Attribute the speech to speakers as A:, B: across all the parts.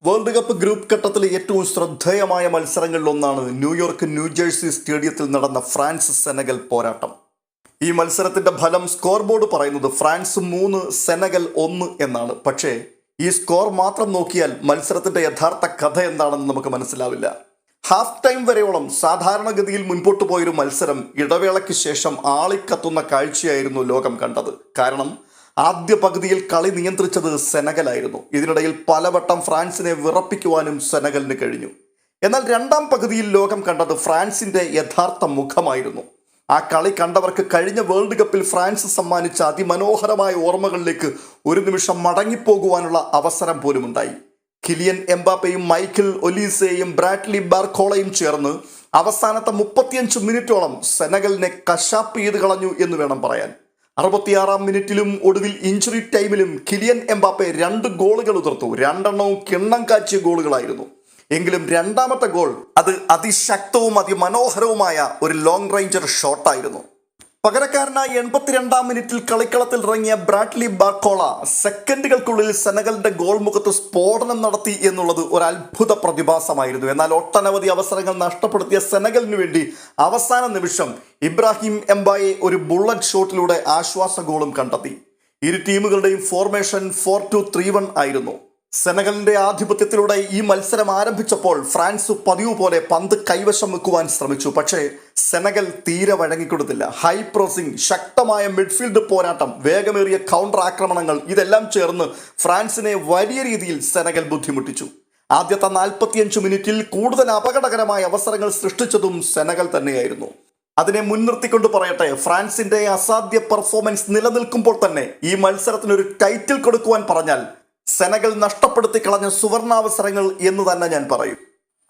A: World cup group ഘട്ടത്തിലെ ഏറ്റവും ശ്രദ്ധേയമായ മത്സരങ്ങളിലൊന്നാണ് ന്യൂയോർക്ക് ന്യൂജേഴ്സി സ്റ്റേഡിയത്തിൽ നടന്ന ഫ്രാൻസ് സെനഗൽ പോരാട്ടം. ഈ മത്സരത്തിന്റെ ഫലം സ്കോർ ബോർഡ് പറയുന്നത് ഫ്രാൻസ് 3 സെനഗൽ 1 എന്നാണ്. പക്ഷേ ഈ സ്കോർ മാത്രം നോക്കിയാൽ മത്സരത്തിന്റെ യഥാർത്ഥ കഥ എന്താണെന്ന് നമുക്ക് മനസ്സിലാവില്ല. ഹാഫ് ടൈം വരെയോളം സാധാരണഗതിയിൽ മുൻപോട്ട് പോയൊരു മത്സരം ഇടവേളയ്ക്ക് ശേഷം ആളിക്കത്തുന്ന കാഴ്ചയായിരുന്നു ലോകം കണ്ടത്. കാരണം ആദ്യ പകുതിയിൽ കളി നിയന്ത്രിച്ചത് സെനഗലായിരുന്നു. ഇതിനിടയിൽ പലവട്ടം ഫ്രാൻസിനെ വിറപ്പിക്കുവാനും സെനഗലിന് കഴിഞ്ഞു. എന്നാൽ രണ്ടാം പകുതിയിൽ ലോകം കണ്ടത് ഫ്രാൻസിന്റെ യഥാർത്ഥ മുഖമായിരുന്നു. ആ കളി കണ്ടവർക്ക് കഴിഞ്ഞ വേൾഡ് കപ്പിൽ ഫ്രാൻസ് സമ്മാനിച്ച അതിമനോഹരമായ ഓർമ്മകളിലേക്ക് ഒരു നിമിഷം മടങ്ങിപ്പോകുവാനുള്ള അവസരം പോലും ഉണ്ടായി. കിലിയൻ എംബാപ്പയും മൈക്കൽ ഒലീസയും ബ്രാഡ്ലി ബാർക്കോളയും ചേർന്ന് അവസാനത്തെ 35 മിനിറ്റോളം സെനഗലിനെ കശാപ്പ് ചെയ്ത് കളഞ്ഞു എന്ന് വേണം പറയാൻ. 66-ാം മിനിറ്റിലും ഒടുവിൽ ഇഞ്ചുറി ടൈമിലും കിലിയൻ എംബാപ്പെ 2 ഗോളുകൾ ഉതിർത്തു. 2 എണ്ണവും കിണ്ണം കാച്ചിയ ഗോളുകളായിരുന്നു. എങ്കിലും രണ്ടാമത്തെ ഗോൾ അത് അതിശക്തവും അതിമനോഹരവുമായ ഒരു ലോങ് റേഞ്ചർ ഷോട്ടായിരുന്നു. പകരക്കാരനായി 82-ാം മിനിറ്റിൽ കളിക്കളത്തിൽ ഇറങ്ങിയ ബ്രാഡ്ലി ബാർക്കോള സെക്കൻഡുകൾക്കുള്ളിൽ സെനഗലിന്റെ ഗോൾ മുഖത്ത് സ്ഫോടനം നടത്തി എന്നുള്ളത് ഒരു അത്ഭുത പ്രതിഭാസമായിരുന്നു. എന്നാൽ ഒട്ടനവധി അവസരങ്ങൾ നഷ്ടപ്പെടുത്തിയ സെനഗലിനു വേണ്ടി അവസാന നിമിഷം ഇബ്രാഹിം എംബായെ ഒരു ബുള്ളറ്റ് ഷോട്ടിലൂടെ ആശ്വാസ ഗോളും കണ്ടെത്തി. ഇരു ടീമുകളുടെയും ഫോർമേഷൻ 4-2-3-1 ആയിരുന്നു. സെനഗലിന്റെ ആധിപത്യത്തിലൂടെ ഈ മത്സരം ആരംഭിച്ചപ്പോൾ ഫ്രാൻസ് പതിവ് പോലെ പന്ത് കൈവശം വെക്കുവാൻ ശ്രമിച്ചു. പക്ഷേ സെനഗൽ തീരെ വഴങ്ങിക്കൊടുത്തില്ല. ഹൈ പ്രോസിംഗ്, ശക്തമായ മിഡ്ഫീൽഡ് പോരാട്ടം, വേഗമേറിയ കൗണ്ടർ ആക്രമണങ്ങൾ ഇതെല്ലാം ചേർന്ന് ഫ്രാൻസിനെ വലിയ രീതിയിൽ സെനഗൽ ബുദ്ധിമുട്ടിച്ചു. ആദ്യത്തെ 45 മിനിറ്റിൽ കൂടുതൽ അപകടകരമായ അവസരങ്ങൾ സൃഷ്ടിച്ചതും സെനഗൽ തന്നെയായിരുന്നു. അതിനെ മുൻനിർത്തിക്കൊണ്ട് പറയട്ടെ, ഫ്രാൻസിന്റെ അസാധ്യ പെർഫോമൻസ് നിലനിൽക്കുമ്പോൾ തന്നെ ഈ മത്സരത്തിനൊരു ടൈറ്റിൽ കൊടുക്കുവാൻ പറഞ്ഞാൽ സെനഗൽ നഷ്ടപ്പെടുത്തി കളഞ്ഞ സുവർണാവസരങ്ങൾ എന്ന് തന്നെ ഞാൻ പറയും.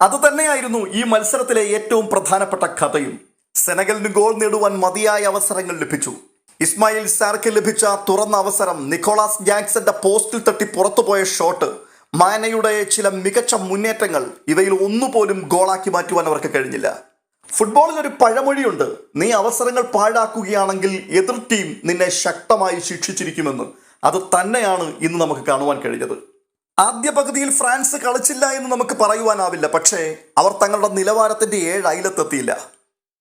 A: അത് തന്നെയായിരുന്നു ഈ മത്സരത്തിലെ ഏറ്റവും പ്രധാനപ്പെട്ട കഥയും. സെനഗലിന് ഗോൾ നേടുവാൻ മതിയായ അവസരങ്ങൾ ലഭിച്ചു. ഇസ്മായിൽ സാർക്ക് ലഭിച്ച തുറന്ന അവസരം, നിക്കോളാസ് ജാക്സന്റെ പോസ്റ്റിൽ തട്ടി പുറത്തുപോയ ഷോട്ട്, മാനയുടെ ചില മികച്ച മുന്നേറ്റങ്ങൾ, ഇവയിൽ ഒന്നുപോലും ഗോളാക്കി മാറ്റുവാൻ അവർക്ക് കഴിഞ്ഞില്ല. ഫുട്ബോളിൽ ഒരു പഴമൊഴിയുണ്ട്, നീ അവസരങ്ങൾ പാഴാക്കുകയാണെങ്കിൽ എതിർ ടീം നിന്നെ ശക്തമായി ശിക്ഷിച്ചിരിക്കുമെന്ന്. അത് തന്നെയാണ് ഇന്ന് നമുക്ക് കാണുവാൻ കഴിഞ്ഞത്. ആദ്യ പകുതിയിൽ ഫ്രാൻസ് കളിച്ചില്ല എന്ന് നമുക്ക് പറയുവാനാവില്ല. പക്ഷേ അവർ തങ്ങളുടെ നിലവാരത്തിന്റെ 7 അയലത്തെത്തിയില്ല.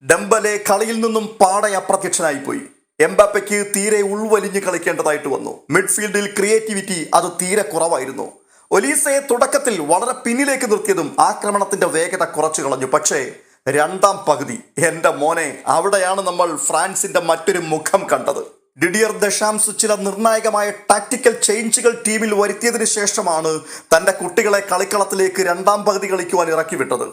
A: ഡെംബലെ കളിയിൽ നിന്നും പാടെ അപ്രത്യക്ഷനായിപ്പോയി. എംബാപ്പയ്ക്ക് തീരെ ഉൾവലിഞ്ഞ് കളിക്കേണ്ടതായിട്ട് വന്നു. മിഡ്ഫീൽഡിൽ ക്രിയേറ്റിവിറ്റി അത് തീരെ കുറവായിരുന്നു. ഒലീസയെ തുടക്കത്തിൽ വളരെ പിന്നിലേക്ക് നിർത്തിയതും ആക്രമണത്തിന്റെ വേഗത കുറച്ചു കളഞ്ഞു. പക്ഷേ രണ്ടാം പകുതി, എൻ്റെ മോനെ, അവിടെയാണ് നമ്മൾ ഫ്രാൻസിന്റെ മറ്റൊരു മുഖം കണ്ടത്. ഡിഡിയർ ദശാംസ് ചില നിർണായകമായ ടാക്ടിക്കൽ ചേഞ്ചുകൾ ടീമിൽ വരുത്തിയതിനു ശേഷമാണ് തന്റെ കുട്ടികളെ കളിക്കളത്തിലേക്ക് രണ്ടാം പകുതി കളിക്കുവാൻ ഇറക്കി വിട്ടത്.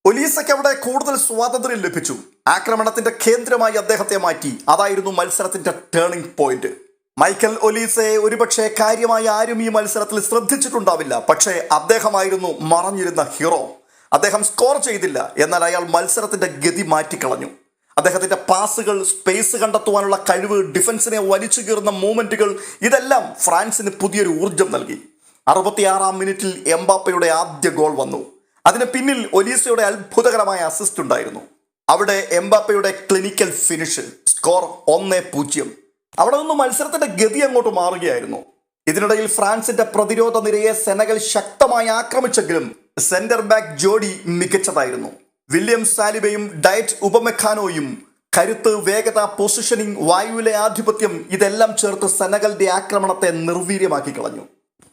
A: ഒലീസയ്ക്ക് അവിടെ കൂടുതൽ സ്വാതന്ത്ര്യം ലഭിച്ചു. ആക്രമണത്തിന്റെ കേന്ദ്രമായി അദ്ദേഹത്തെ മാറ്റി. അതായിരുന്നു മത്സരത്തിന്റെ ടേണിംഗ് പോയിന്റ്. മൈക്കൽ ഒലീസയെ ഒരുപക്ഷെ കാര്യമായി ആരും ഈ മത്സരത്തിൽ ശ്രദ്ധിച്ചിട്ടുണ്ടാവില്ല. പക്ഷേ അദ്ദേഹമായിരുന്നു മറഞ്ഞിരുന്ന ഹീറോ. അദ്ദേഹം സ്കോർ ചെയ്തില്ല, എന്നാൽ അയാൾ മത്സരത്തിന്റെ ഗതി മാറ്റിക്കളഞ്ഞു. അദ്ദേഹത്തിന്റെ പാസുകൾ, സ്പേസ് കണ്ടെത്തുവാനുള്ള കഴിവ്, ഡിഫൻസിനെ വലിച്ചു കീറുന്ന മൂവ്മെന്റുകൾ, ഇതെല്ലാം ഫ്രാൻസിന് പുതിയൊരു ഊർജം നൽകി. 66-ാം മിനിറ്റിൽ എംബാപ്പയുടെ ആദ്യ ഗോൾ വന്നു. അതിന് പിന്നിൽ ഒലീസയുടെ അത്ഭുതകരമായ അസിസ്റ്റ് ഉണ്ടായിരുന്നു. അവിടെ എംബാപ്പയുടെ ക്ലിനിക്കൽ ഫിനിഷ്, സ്കോർ 1-0. അവിടെ നിന്ന് മത്സരത്തിന്റെ ഗതി അങ്ങോട്ട് മാറുകയായിരുന്നു. ഇതിനിടയിൽ ഫ്രാൻസിന്റെ പ്രതിരോധ നിരയെ സെനഗൽ ശക്തമായി ആക്രമിച്ചെങ്കിലും സെന്റർ ബാക്ക് ജോഡി മികച്ചതായിരുന്നു. വില്യം സാലിബയും ഡയറ്റ് ഉപമെക്കാനോയും കരുത്ത്, വേഗത, പൊസിഷനിങ്, വായുവിലെ ആധിപത്യം ഇതെല്ലാം ചേർത്ത് സെനഗലിന്റെ ആക്രമണത്തെ നിർവീര്യമാക്കി കളഞ്ഞു.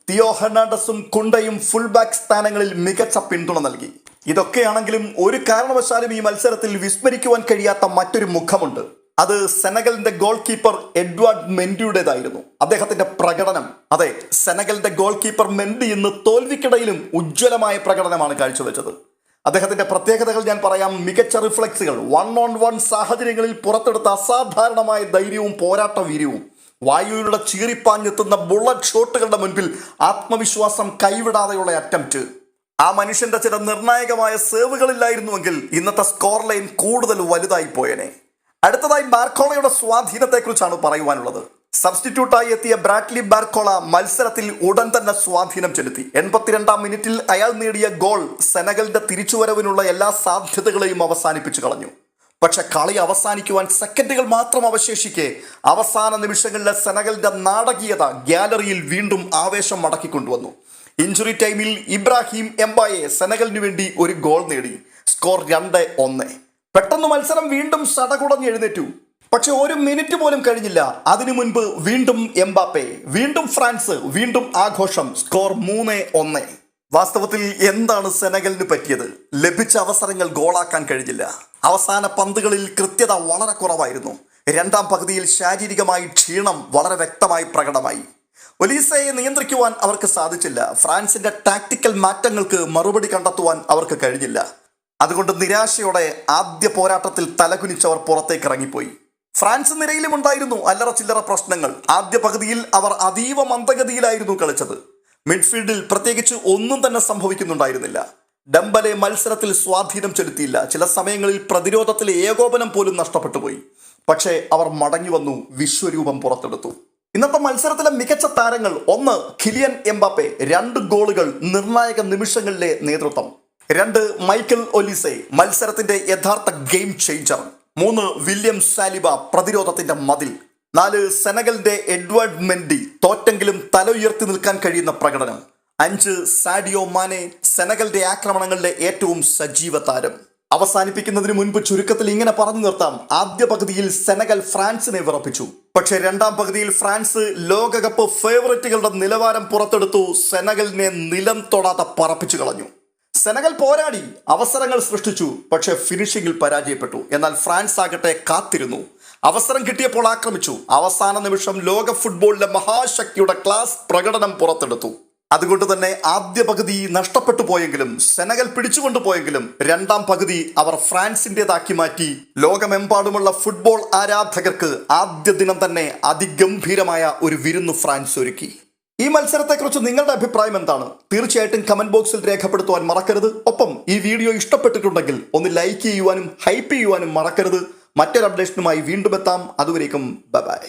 A: തിയോ ഹെർണാണ്ടസും കുണ്ടയും ഫുൾ ബാക്ക് സ്ഥാനങ്ങളിൽ മികച്ച പിന്തുണ നൽകി. ഇതൊക്കെയാണെങ്കിലും ഒരു കാരണവശാലും ഈ മത്സരത്തിൽ വിസ്മരിക്കുവാൻ കഴിയാത്ത മറ്റൊരു മുഖമുണ്ട്. അത് സെനഗലിന്റെ ഗോൾ കീപ്പർ എഡ്വാർഡ് മെൻഡിയുടേതായിരുന്നു. അദ്ദേഹത്തിന്റെ പ്രകടനം, അതെ, സെനഗലിന്റെ ഗോൾ കീപ്പർ മെൻഡി ഇന്ന് തോൽവിക്കിടയിലും ഉജ്ജ്വലമായ പ്രകടനമാണ് കാഴ്ചവെച്ചത്. അദ്ദേഹത്തിന്റെ പ്രത്യേകതകൾ ഞാൻ പറയാം. മികച്ച റിഫ്ലക്സുകൾ, 1-on-1 സാഹചര്യങ്ങളിൽ പുറത്തെടുത്ത അസാധാരണമായ ധൈര്യവും പോരാട്ട വീര്യവും, വായുവിലൂടെ ചീറിപ്പാഞ്ഞെത്തുന്ന ബുള്ളറ്റ് ഷോട്ടുകളുടെ മുൻപിൽ ആത്മവിശ്വാസം കൈവിടാതെയുള്ള അറ്റംപ്റ്റ്. ആ മനുഷ്യന്റെ ചില നിർണായകമായ സേവുകളില്ലായിരുന്നുവെങ്കിൽ ഇന്നത്തെ സ്കോർ ലൈൻ കൂടുതൽ വലുതായി പോയേനെ. അടുത്തതായി ബാർക്കോളയുടെ സ്വാധീനത്തെക്കുറിച്ചാണ് പറയുവാനുള്ളത്. സബ്സ്റ്റിറ്റ്യൂട്ടായി എത്തിയ ബ്രാഡ്ലി ബാർക്കോള മത്സരത്തിൽ ഉടൻ തന്നെ സ്വാധീനം ചെലുത്തി. 82-ാം മിനിറ്റിൽ അയാൾ നേടിയ ഗോൾ സെനഗലിന്റെ തിരിച്ചുവരവിനുള്ള എല്ലാ സാധ്യതകളെയും അവസാനിപ്പിച്ചു കളഞ്ഞു. പക്ഷെ കളി അവസാനിക്കുവാൻ സെക്കൻഡുകൾ മാത്രം അവശേഷിക്കെ അവസാന നിമിഷങ്ങളിലെ സെനഗലിന്റെ നാടകീയത ഗ്യാലറിയിൽ വീണ്ടും ആവേശം മടക്കിക്കൊണ്ടുവന്നു. ഇഞ്ചുറി ടൈമിൽ ഇബ്രാഹിം എംബായെ സെനഗലിനു വേണ്ടി ഒരു ഗോൾ നേടി. സ്കോർ 2-1. പെട്ടെന്ന് മത്സരം വീണ്ടും സടകുടഞ്ഞ് എഴുന്നേറ്റു. പക്ഷെ ഒരു മിനിറ്റ് പോലും കഴിഞ്ഞില്ല. അതിനു മുൻപ് വീണ്ടും എംബാപ്പെ, വീണ്ടും ഫ്രാൻസ്, വീണ്ടും ആഘോഷം. സ്കോർ 3-1. വാസ്തവത്തിൽ എന്താണ് സെനഗലിന് പറ്റിയത്? ലഭിച്ച അവസരങ്ങൾ ഗോളാക്കാൻ കഴിഞ്ഞില്ല. അവസാന പന്തുകളിൽ കൃത്യത വളരെ കുറവായിരുന്നു. രണ്ടാം പകുതിയിൽ ശാരീരികമായി ക്ഷീണം വളരെ വ്യക്തമായി പ്രകടമായി. ഒലീസയെ നിയന്ത്രിക്കുവാൻ അവർക്ക് സാധിച്ചില്ല. ഫ്രാൻസിന്റെ ടാക്ടിക്കൽ മാറ്റങ്ങൾക്ക് മറുപടി കണ്ടെത്തുവാൻ അവർക്ക് കഴിഞ്ഞില്ല. അതുകൊണ്ട് നിരാശയോടെ ആദ്യ പോരാട്ടത്തിൽ തലകുനിച്ചവർ പുറത്തേക്ക് ഇറങ്ങിപ്പോയി. ഫ്രാൻസ് നിരയിലും ഉണ്ടായിരുന്നു അല്ലറ ചില്ലറ പ്രശ്നങ്ങൾ. ആദ്യ പകുതിയിൽ അവർ അതീവ മന്ദഗതിയിലായിരുന്നു കളിച്ചത്. മിഡ്ഫീൽഡിൽ പ്രത്യേകിച്ച് ഒന്നും തന്നെ സംഭവിക്കുന്നുണ്ടായിരുന്നില്ല. ഡംബലെ മത്സരത്തിൽ സ്വാധീനം ചെലുത്തിയില്ല. ചില സമയങ്ങളിൽ പ്രതിരോധത്തിലെ ഏകോപനം പോലും നഷ്ടപ്പെട്ടു പോയി. പക്ഷേ അവർ മടങ്ങി വന്നു, വിശ്വരൂപം പുറത്തെടുത്തു. ഇന്നത്തെ മത്സരത്തിലെ മികച്ച താരങ്ങൾ: 1 കിലിയൻ എംബാപ്പെ, 2 ഗോളുകൾ, നിർണായക നിമിഷങ്ങളിലെ നേതൃത്വം. 2 മൈക്കൽ ഒലീസെ, മത്സരത്തിന്റെ യഥാർത്ഥ ഗെയിം ചേഞ്ചർ. 3 വില്യം സാലിബ, പ്രതിരോധത്തിന്റെ മതിൽ. 4 സെനഗലിന്റെ എഡ്വേർഡ് മെൻഡി, തോറ്റെങ്കിലും തല ഉയർത്തി നിൽക്കാൻ കഴിയുന്ന പ്രകടനം. 5 സാഡിയോ മാനെ, സെനഗലിന്റെ ആക്രമണങ്ങളിലെ ഏറ്റവും സജീവ താരം. അവസാനിപ്പിക്കുന്നതിന് മുൻപ് ചുരുക്കത്തിൽ ഇങ്ങനെ പറഞ്ഞു നിർത്താം: ആദ്യ പകുതിയിൽ സെനഗൽ ഫ്രാൻസിനെ വിറപ്പിച്ചു. പക്ഷേ രണ്ടാം പകുതിയിൽ ഫ്രാൻസ് ലോകകപ്പ് ഫേവറേറ്റുകളുടെ നിലവാരം പുറത്തെടുത്തു. സെനഗലിനെ നിലം തൊടാതെ പറപ്പിച്ചു കളഞ്ഞു. സെനഗൽ പോരാടി, അവസരങ്ങൾ സൃഷ്ടിച്ചു, പക്ഷെ ഫിനിഷിംഗിൽ പരാജയപ്പെട്ടു. എന്നാൽ ഫ്രാൻസ് ആകട്ടെ കാത്തിരുന്നു. അവസരം കിട്ടിയപ്പോൾ ആക്രമിച്ചു. അവസാന നിമിഷം ലോക ഫുട്ബോളിലെ മഹാശക്തിയുടെ ക്ലാസ് പ്രകടനം പുറത്തെടുത്തു. അതുകൊണ്ട് തന്നെ ആദ്യ പകുതി നഷ്ടപ്പെട്ടു പോയെങ്കിലും, സെനഗൽ പിടിച്ചുകൊണ്ടു പോയെങ്കിലും, രണ്ടാം പകുതി അവർ ഫ്രാൻസിൻ്റെതാക്കി മാറ്റി. ലോകമെമ്പാടുമുള്ള ഫുട്ബോൾ ആരാധകർക്ക് ആദ്യ ദിനം തന്നെ അതിഗംഭീരമായ ഒരു വിരുന്ന് ഫ്രാൻസ് ഒരുക്കി. ഈ മത്സരത്തെക്കുറിച്ച് നിങ്ങളുടെ അഭിപ്രായം എന്താണ്? തീർച്ചയായിട്ടും കമന്റ് ബോക്സിൽ രേഖപ്പെടുത്തുവാൻ മറക്കരുത്. ഒപ്പം ഈ വീഡിയോ ഇഷ്ടപ്പെട്ടിട്ടുണ്ടെങ്കിൽ ഒന്ന് ലൈക്ക് ചെയ്യുവാനും ഹൈപ്പ് ചെയ്യുവാനും മറക്കരുത്. മറ്റൊരു അപ്ഡേഷനുമായി വീണ്ടും എത്താം. അതുവരേക്കും ബൈ.